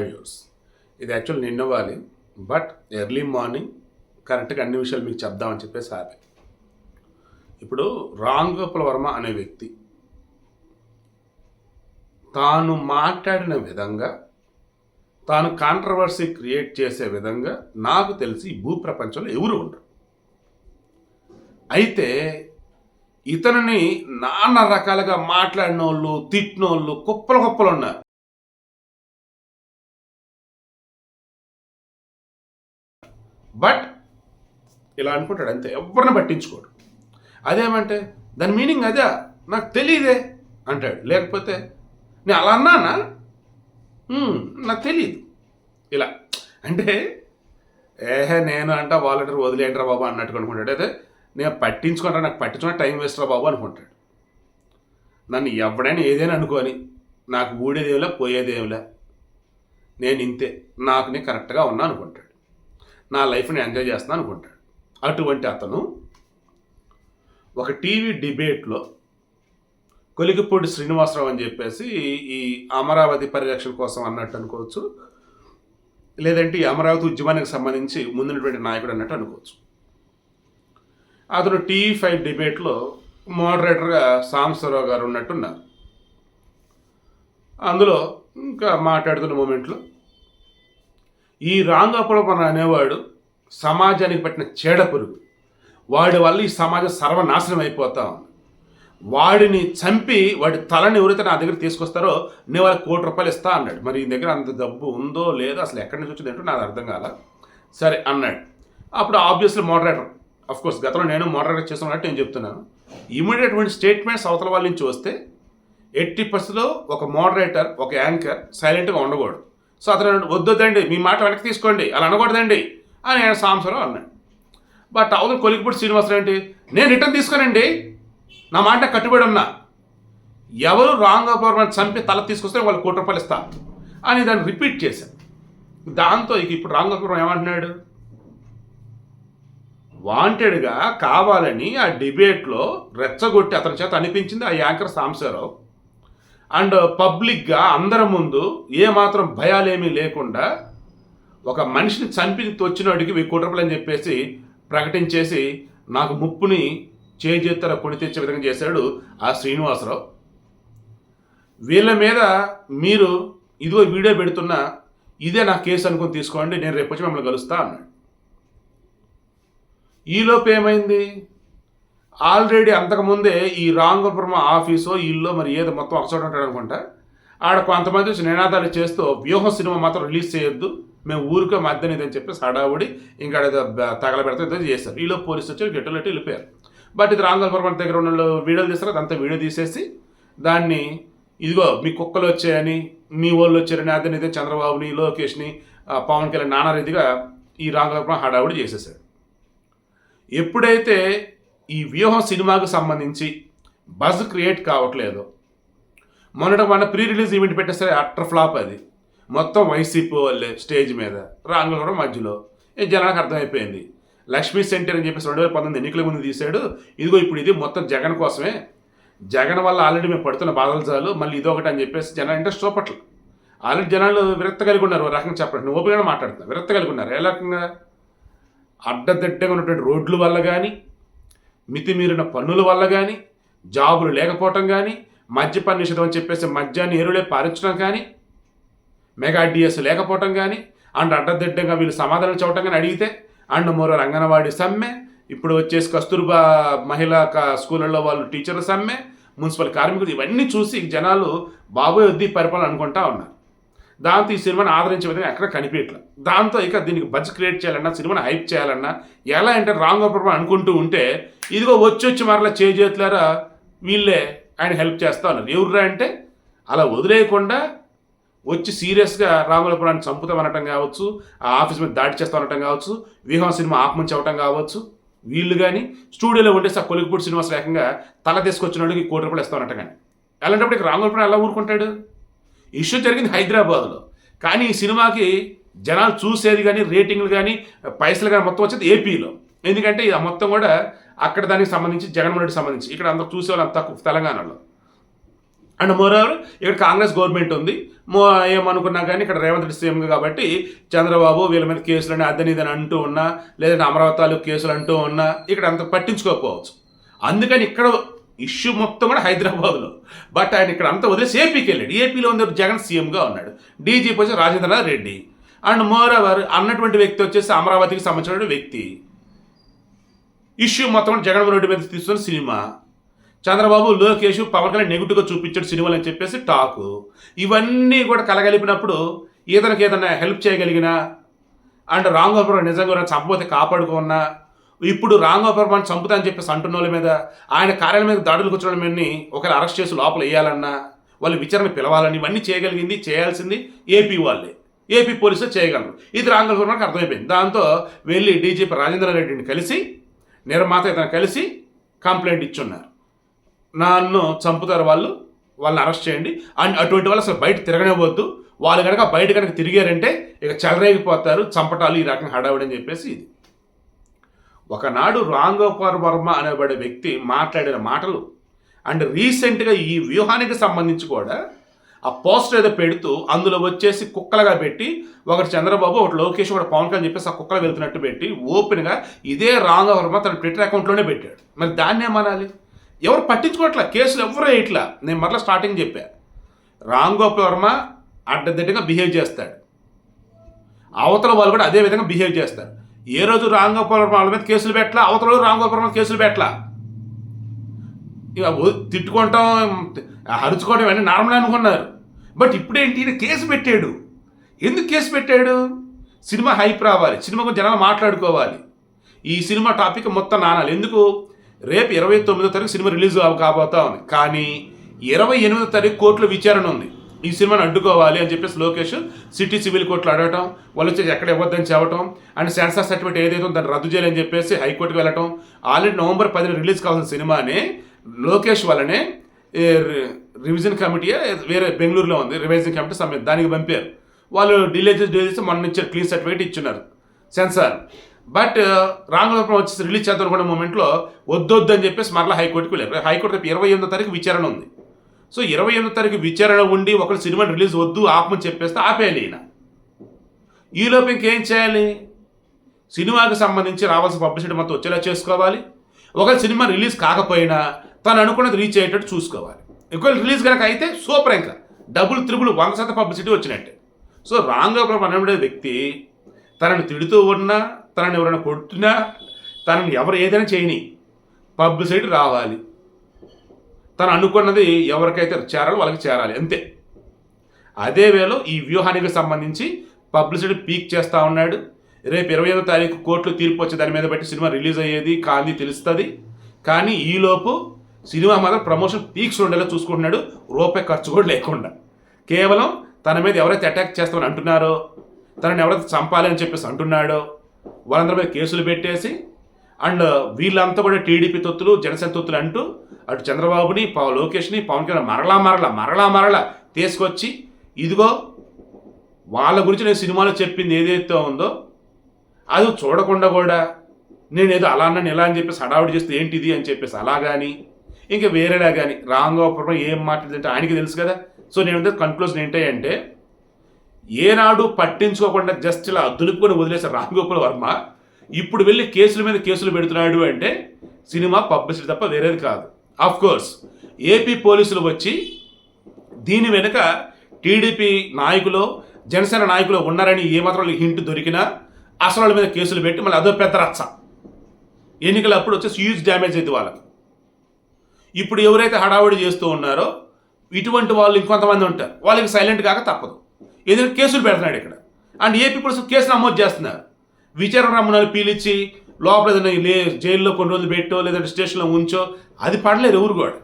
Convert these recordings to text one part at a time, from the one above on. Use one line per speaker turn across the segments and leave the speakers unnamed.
Viewers, ఇది actual నిన్నవ్వాలి, but early morning కరెక్ట్గా అన్ని విషయాలు మీకు చెప్దామని చెప్పేసి ఆపే. ఇప్పుడు రామ్ గోపాల్ వర్మ అనే వ్యక్తి తాను మాట్లాడిన విధంగా, తాను కాంట్రవర్సీ క్రియేట్ చేసే విధంగా నాకు తెలిసి భూ ప్రపంచంలో ఎవరు ఉండరు. అయితే ఇతనిని నానా రకాలుగా మాట్లాడిన వాళ్ళు, తిట్టిన వాళ్ళు కుప్పలు ఉన్నారు. బట్ ఇలా అనుకుంటాడు అంతే, ఎవరిని పట్టించుకోడు. అదేమంటే దాని మీనింగ్ అదే, నాకు తెలియదే అంటాడు. లేకపోతే నేను అలా అన్నానా, నాకు తెలియదు. ఇలా అంటే నేను అంట వాలంటీర్ వదిలేంట్రా బాబు అన్నట్టు అనుకుంటాడు. అయితే నేను పట్టించుకుంటా, నాకు పట్టించుకున్న టైం వేస్ట్ రా బాబు అనుకుంటాడు. నన్ను ఎవడైనా ఏదైనా అనుకోని నాకు ఊడేదేమిలే పోయేదేమిలే, నేను ఇంతే, నాకు నేను కరెక్ట్గా ఉన్నా అనుకుంటాడు. నా లైఫ్ని ఎంజాయ్ చేస్తున్నా అనుకుంటాడు. అటువంటి అతను ఒక టీవీ డిబేట్లో కొలికిపూడి శ్రీనివాసరావు అని చెప్పేసి ఈ అమరావతి పరిరక్షణ కోసం అన్నట్టు అనుకోవచ్చు, లేదంటే ఈ అమరావతి ఉద్యమానికి సంబంధించి ముందున్నటువంటి నాయకుడు అన్నట్టు అనుకోవచ్చు. అతను టీవీ5 డిబేట్లో మోడరేటర్గా సాంబశివరావు గారు ఉన్నట్టున్నారు. అందులో ఇంకా మాట్లాడుతున్న మూమెంట్లో ఈ రామ్ గోపాల్ వర్మ అనేవాడు సమాజానికి పట్టిన చీడ పురుగు, వాడి వల్ల ఈ సమాజం సర్వనాశనం అయిపోతా ఉంది. వాడిని చంపి వాడి తలని ఎవరైతే నా దగ్గర తీసుకొస్తారో నేను వాళ్ళకి ₹1,00,00,000 ఇస్తా అన్నాడు. మరి ఈ దగ్గర అంత డబ్బు ఉందో లేదో, అసలు ఎక్కడి నుంచి వచ్చింది ఏంటో నాకు అర్థం కాల. సరే అన్నాడు. అప్పుడు ఆబ్వియస్లీ మోడరేటర్, అఫ్కోర్స్ గతంలో నేను మోడరేటర్ చేస్తున్నట్టు నేను చెప్తున్నాను, ఇమీడియట్ స్టేట్మెంట్స్ అవతల వాళ్ళ నుంచి వస్తే 80% ఒక మోడరేటర్, ఒక యాంకర్ సైలెంట్గా ఉండకూడదు. సో అతను వద్దండి, మీ మాట వెనక్కి తీసుకోండి, అలా అనకూడదండి అని ఆయన సాంబశివరావు అన్నాడు. బట్ అవతల కొలికిపూడి శ్రీనివాసరావు ఏంటి, నేను రిటర్న్ తీసుకోనండి, నా మాట కట్టుబడి ఉన్నా, ఎవరు రామ్ గోపాల్ వర్మని చంపి తల తీసుకొస్తే వాళ్ళు ₹1,00,00,000 ఇస్తా అని దాన్ని రిపీట్ చేశాను. దాంతో ఇక ఇప్పుడు రామ్ గోపాల్ వర్మ ఏమంటున్నాడు, వాంటెడ్గా కావాలని ఆ డిబేట్లో రెచ్చగొట్టి అతని చేత అనిపించింది ఆ యాంకర్ సాంబశివరావు. అండ్ పబ్లిక్గా అందరి ముందు ఏమాత్రం భయాలేమీ లేకుండా ఒక మనిషిని చంపి వచ్చినోడికి ₹1,00,00,000 అని చెప్పేసి ప్రకటించేసి నాకు ముప్పుని చేజెత్తర కొని తెచ్చే విధంగా చేశాడు ఆ శ్రీనివాసరావు. వీళ్ళ మీద మీరు ఇదిగో వీడియో పెడుతున్నా, ఇదే నా కేసు అనుకుని తీసుకోండి, నేను రేపు వచ్చి మిమ్మల్ని కలుస్తా అన్నాడు. ఈలోపు ఏమైంది, ఆల్రెడీ అంతకుముందే ఈ రామ్ గోపాల్ వర్మ ఆఫీసో ఇల్లు మరి ఏదో మొత్తం ఒకచోట ఉంటాడు అనుకుంటా, ఆడ కొంతమంది వచ్చి నినాదాలు చేస్తూ వ్యూహం సినిమా మాత్రం రిలీజ్ చేయొద్దు, మేము ఊరికే మధ్యన ఇదని చెప్పేసి హడావుడి ఇంకా తగలబెడతా ఏదో చేశారు. ఈలో పోలీసు వచ్చి గెట్టులెట్టి వెళ్ళిపోయారు. బట్ ఇది రామ్ గోపాల్ వర్మ దగ్గర ఉన్న వీడియోలు తీస్తారు, అదంతా వీడియో తీసేసి దాన్ని ఇదిగో మీ కుక్కలు వచ్చాయని, మీ వాళ్ళు వచ్చారని, అదని ఇదే చంద్రబాబుని, లోకేష్ని, పవన్ కళ్యాణ్ నానా రీతిగా ఈ రామ్ గోపాల్ వర్మ హడావుడి చేసేసాడు. ఎప్పుడైతే ఈ వ్యూహం సినిమాకు సంబంధించి బజ్ క్రియేట్ కావట్లేదు, మొన్న ప్రీ రిలీజ్ ఈవెంట్ పెట్టేసరి అట్టర్ ఫ్లాప్, అది మొత్తం వైసీపీ వాళ్ళే స్టేజ్ మీద, రామ్ గోపాల్ వర్మ మధ్యలో. జనానికి అర్థమైపోయింది, లక్ష్మీ సెంటర్ అని చెప్పేసి 2019 ఎన్నికల ముందు తీశాడు, ఇదిగో ఇప్పుడు ఇది మొత్తం జగన్ కోసమే, జగన్ వల్ల ఆల్రెడీ మేము పడుతున్న బాధలు చాలు, మళ్ళీ ఇదొకటి అని చెప్పేసి జనాలు ఇంట్రెస్ట్ చూపట్లేదు. ఆల్రెడీ జనాలు విరక్త కలిగి ఉన్నారు, రకంగా చెప్పండి, నువ్వు ఓపికగా మాట్లాడుతున్నా, విరక్త కలిగి ఉన్నారు. ఏ రకంగా అడ్డదిడ్డగా ఉన్నటువంటి రోడ్ల వల్ల కానీ, మితిమీరిన పన్నుల వల్ల కానీ, జాబులు లేకపోవటం కానీ, మద్యపాన నిషేధం అని చెప్పేసి మద్యాన్ని ఎరువులే పారించడం కానీ, మెగా డిఎస్ లేకపోవటం కానీ, అండ్ అడ్డదిడ్డంగా వీళ్ళు సమాధానం చెప్పటం కానీ అడిగితే, అండ్ మరో అంగన్వాడీ సమ్మె, ఇప్పుడు వచ్చేసి కస్తూర్బా మహిళా స్కూళ్ళల్లో వాళ్ళు టీచర్ల సమ్మె, మున్సిపల్ కార్మికులు, ఇవన్నీ చూసి జనాలు బాబోయ్ వద్ది పరిపాలన అనుకుంటా ఉన్నారు. దాంతో ఈ సినిమాని ఆదరించే విధంగా ఎక్కడ కనిపించట్లేదు. దాంతో ఇక దీనికి బజ్ క్రియేట్ చేయాలన్నా, సినిమాని హైప్ చేయాలన్నా ఎలా అంటే రామ్ గోపాల్ వర్మ అనుకుంటూ ఉంటే, ఇదిగో వచ్చి మరలా చేతులారా వీళ్ళే ఆయన హెల్ప్ చేస్తా ఉన్నారు. ఎవరురా అంటే అలా వదిలేయకుండా వచ్చి సీరియస్గా రామ్ గోపాల్ వర్మని చంపుతామనటం కావచ్చు, ఆ ఆఫీస్ మీద దాడి చేస్తామనటం కావచ్చు, వ్యూహం సినిమా ఆపమంచి అవ్వటం కావచ్చు, వీళ్ళు కానీ స్టూడియోలో ఉండేసి ఆ కొలికిపూడి శ్రీనివాస ఏకంగా తల తీసుకొచ్చినోడికి ₹1,00,00,000 ఇస్తామన్నట్టు. కానీ అలాంటప్పుడు ఇక రామ్ గోపాల్ వర్మ ఎలా ఊరుకుంటాడు? ఇష్యూ జరిగింది హైదరాబాద్లో, కానీ ఈ సినిమాకి జనాలు చూసేది కానీ, రేటింగ్లు కానీ, పైసలు కానీ మొత్తం వచ్చేది ఏపీలో. ఎందుకంటే ఇది మొత్తం కూడా అక్కడ దానికి సంబంధించి జగన్మోహన్ రెడ్డికి సంబంధించి, ఇక్కడ అందరూ చూసేవాళ్ళు అంత తక్కువ తెలంగాణలో. అండ్ మోరోవర్ ఇక్కడ కాంగ్రెస్ గవర్నమెంట్ ఉంది, ఏమనుకున్నా కానీ ఇక్కడ రేవంత్ రెడ్డి సీఎం కాబట్టి చంద్రబాబు వీళ్ళ మీద కేసులని అదని ఇదని అంటూ ఉన్నా, లేదంటే అమరావతిలో కేసులు అంటూ ఉన్నా ఇక్కడ అంత పట్టించుకోకపోవచ్చు. అందుకని ఇక్కడ ఇష్యూ మొత్తం కూడా హైదరాబాద్లో. బట్ ఆయన ఇక్కడ అంతా వదిలేసి ఏపీకి వెళ్ళాడు. ఏపీలో ఉన్న జగన్ సీఎంగా ఉన్నాడు, డీజీపీ వచ్చి రాజేంద్రనాథ్ రెడ్డి. అండ్ మోరవర్ అన్నటువంటి వ్యక్తి వచ్చేసి అమరావతికి సంబంధించిన వ్యక్తి. ఇష్యూ మొత్తం జగన్మోహన్ రెడ్డి మీద తీసుకున్న సినిమా. చంద్రబాబు లోకేష్ పవన్ కళ్యాణ్ నెగిటివ్గా చూపించాడు సినిమాలు అని చెప్పేసి టాకు. ఇవన్నీ కూడా కలగలిపినప్పుడు ఇతనికి ఏదైనా హెల్ప్ చేయగలిగినా, అండ్ రాంగోపురం నిజంగా చంపబోతే కాపాడుకున్నా, ఇప్పుడు రాంగోపురం చంపుతా అని చెప్పేసి అంటున్న వాళ్ళ మీద, ఆయన కార్యాలయం మీద దాడులు కూర్చోవడం మీద ఒకవేళ అరెస్ట్ చేసి లోపల వేయాలన్నా, వాళ్ళు విచారణ పిలవాలని, ఇవన్నీ చేయాల్సింది ఏపీ వాళ్ళే. ఏపీ పోలీసులు చేయగలరు. ఇది రాంగోపురంకి అర్థమైపోయింది. దాంతో వెళ్ళి డీజీపీ రాజేంద్ర రెడ్డిని కలిసి, నిర్మాత ఇతను కలిసి కంప్లైంట్ ఇచ్చున్నారు. నన్ను చంపుతారు వాళ్ళని అరెస్ట్ చేయండి, అండ్ అటువంటి వాళ్ళు అసలు బయట తిరగనివ్వద్దు, వాళ్ళు కనుక బయట కనుక తిరిగారంటే ఇక చెలరేగిపోతారు, చంపటాలు ఈ రకంగా హడావిడి అని చెప్పేసి. ఇది ఒకనాడు రాంగోపాల్ వర్మ అనేబడే వ్యక్తి మాట్లాడిన మాటలు, అండ్ రీసెంట్గా ఈ వ్యూహానికి సంబంధించి కూడా ఆ పోస్టర్ ఏదో పెడుతూ అందులో వచ్చేసి కుక్కలుగా పెట్టి, ఒకటి చంద్రబాబు, ఒకటి లోకేష్, ఒకటి పవన్ కళ్యాణ్ చెప్పేసి ఆ కుక్కలు వెళ్తున్నట్టు పెట్టి ఓపెన్గా ఇదే రాంగోపాల్ వర్మ తన ట్విట్టర్ అకౌంట్లోనే పెట్టాడు. మరి దాన్ని ఏమనాలి? ఎవరు పట్టించుకోవట్లా, కేసులు ఎవరు వేయట్లా. నేను మరలా స్టార్టింగ్ చెప్పా, రాంగోపాల్ వర్మ అడ్డదిడ్డగా బిహేవ్ చేస్తాడు, అవతల వాళ్ళు కూడా అదే విధంగా బిహేవ్ చేస్తారు. ఏ రోజు రాంగోపాల్ వర్మ వాళ్ళ మీద కేసులు పెట్టలా, అవతల రోజు రాంగోపాల్ వర్మ కేసులు పెట్టలా. ఇక తిట్టుకోవటం, అరుచుకోవడం ఇవన్నీ నార్మల్ అనుకున్నారు. బట్ ఇప్పుడేంటి, ఈయన కేసు పెట్టాడు. ఎందుకు కేసు పెట్టాడు? సినిమా హైప్ రావాలి, సినిమా గురించి జనాలు మాట్లాడుకోవాలి, ఈ సినిమా టాపిక్ మొత్తం నానాలి. ఎందుకు? రేపు 29వ తారీఖు సినిమా రిలీజ్ కాబోతా ఉంది, కానీ 28వ తారీఖు కోర్టులో విచారణ ఉంది. ఈ సినిమాని అడ్డుకోవాలి అని చెప్పేసి లోకేష్ సిటీ సివిల్ కోర్టులో అడగటం, వాళ్ళు వచ్చి ఎక్కడ ఇవ్వద్దని చెప్పటం, అండ్ సెన్సార్ సర్టిఫికేట్ ఏదైతే దాన్ని రద్దు చేయాలని చెప్పేసి హైకోర్టుకి వెళ్ళటం. ఆల్రెడీ నవంబర్ 10 రిలీజ్ కావాల్సిన సినిమాని లోకేష్ వల్లనే రివిజన్ కమిటీ వేరే బెంగళూరులో ఉంది, రివిజన్ కమిటీ దానికి పంపారు. వాళ్ళు డిలే చేసి మొన్న ఇచ్చారు, క్లీన్ సర్టిఫికేట్ ఇచ్చున్నారు సెన్సార్. బట్ రాంగోపాల్ వచ్చేసి రిలీజ్ చేద్దాం అనుకున్న మూమెంట్లో వద్దొద్దు అని చెప్పేసి మరలా హైకోర్టుకి వెళ్ళారు. హైకోర్టు రేపు 28వ తారీఖు విచారణ ఉంది. సో 28వ తారీఖు విచారణ ఉండి ఒకరు సినిమా రిలీజ్ వద్దు ఆపమని చెప్పేస్తే ఆపేయాలి ఈయన. ఈలోపు ఇంకేం చేయాలి? సినిమాకి సంబంధించి రావాల్సిన పబ్లిసిటీ మొత్తం వచ్చేలా చేసుకోవాలి. ఒకవేళ సినిమా రిలీజ్ కాకపోయినా తను అనుకున్నది రీచ్ అయ్యేటట్టు చూసుకోవాలి. ఒకవేళ రిలీజ్ కనుక అయితే సూపర్, ఇంకా డబుల్ 100% పబ్లిసిటీ వచ్చినట్టే. సో రాంగోపాల్ అనే వ్యక్తి తనని తిడుతూ ఉన్నా, తనని ఎవరైనా కొడుతున్నా, తనని ఎవరు ఏదైనా చేయని పబ్లిసిటీ రావాలి. తను అనుకున్నది ఎవరికైతే చేరాలో వాళ్ళకి చేరాలి, అంతే. అదే వేలో ఈ వ్యూహానికి సంబంధించి పబ్లిసిటీ పీక్ చేస్తూ ఉన్నాడు. రేపు 25వ తారీఖు కోర్టులో తీర్పు వచ్చే దాని మీద బట్టి సినిమా రిలీజ్ అయ్యేది కాంది తెలుస్తుంది. కానీ ఈలోపు సినిమా మాత్రం ప్రమోషన్ పీక్స్ ఉండేలా చూసుకుంటున్నాడు, రూపాయి ఖర్చు కూడా లేకుండా. కేవలం తన మీద ఎవరైతే అటాక్ చేస్తామని అంటున్నారో, తనని ఎవరైతే చంపాలి అని చెప్పేసి అంటున్నాడో వాళ్ళందరి మీద కేసులు పెట్టేసి, అండ్ వీళ్ళంతా కూడా టీడీపీ తొత్తులు, జనసేన తొత్తులు అంటూ అటు చంద్రబాబుని, లోకేష్ని, పవన్ కళ్యాణ్ మరలా తీసుకొచ్చి, ఇదిగో వాళ్ళ గురించి నేను సినిమాలో చెప్పింది ఏదైతే ఉందో అది చూడకుండా కూడా నేనేదో అలా అన్నాను ఇలా అని చెప్పేసి హడావుడి చేస్తే ఏంటిది అని చెప్పేసి అలా కానీ, ఇంకా వేరేలా కానీ రాంగోపాల్ ఏం మాట్లాడుతుంటే ఆయనకి తెలుసు కదా. సో నేను కన్క్లూజన్ ఏంటంటే, ఏనాడు పట్టించుకోకుండా జస్ట్ ఇలా దులుపుకొని వదిలేసే రాంగోపాల్ వర్మ ఇప్పుడు వెళ్ళి కేసుల మీద కేసులు పెడుతున్నాడు అంటే సినిమా పబ్లిసిటీ తప్ప వేరేది కాదు. ఆఫ్ కోర్స్ ఏపీ పోలీసులు వచ్చి దీని వెనుక టీడీపీ నాయకులు, జనసేన నాయకులు ఉన్నారని ఏమాత్రం హింట్ దొరికినా అసలు వాళ్ళ మీద కేసులు పెట్టి మళ్ళీ అదో పెద్ద రచ్చ. ఎన్నికలప్పుడు వచ్చేసి హ్యూజ్ డ్యామేజ్ అయితే వాళ్ళకి. ఇప్పుడు ఎవరైతే హడావుడి చేస్తూ ఉన్నారో ఇటువంటి వాళ్ళు ఇంకొంతమంది ఉంటారు, వాళ్ళకి సైలెంట్ కాక తప్పదు. ఏదైనా కేసులు పెడుతున్నాడు ఇక్కడ, అండ్ ఏపీ పోలీసులు కేసు నమోదు చేస్తున్నారు. విచారణ రమ్మని పీలిచ్చి లోపల ఏదైనా జైల్లో కొన్ని రోజులు పెట్టో లేదంటే స్టేషన్లో ఉంచో అది పడలేరు ఎవరు కూడా.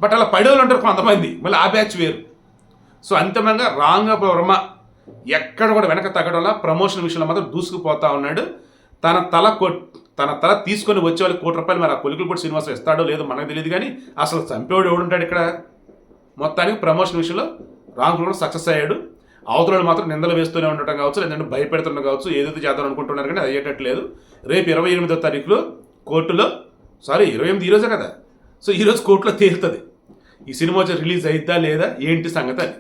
బట్ అలా పడేవాళ్ళు ఉంటారు కొంతమంది, మళ్ళీ ఆ బ్యాచ్ వేరు. సో అంతిమంగా రాంగోపాల్ వర్మ ఎక్కడ కూడా వెనక తగ్గడంలో ప్రమోషన్ విషయంలో మాత్రం దూసుకుపోతా ఉన్నాడు. తన తల తీసుకొని వచ్చే వాళ్ళకి ₹1 మరి ఆ కొలికలపూడి శ్రీనివాసరావు ఇస్తాడో లేదో మనకు తెలియదు. కానీ అసలు చంపేవాడు ఎవడుంటాడు ఇక్కడ? మొత్తానికి ప్రమోషన్ విషయంలో రాంగోపాల్ సక్సెస్ అయ్యాడు. అవతలను మాత్రం నిందలు వేస్తూనే ఉండటం కావచ్చు, లేదంటే భయపెడుతుండడం కావచ్చు, ఏదైతే చేద్దాం అనుకుంటున్నారు కానీ అది అయ్యేటట్లేదు. రేపు 28వ తారీఖులో కోర్టులో, 28 ఈరోజే కదా, సో ఈరోజు కోర్టులో తేలుతుంది ఈ సినిమా వచ్చి రిలీజ్ అయిద్దా లేదా ఏంటి సంగతి అని.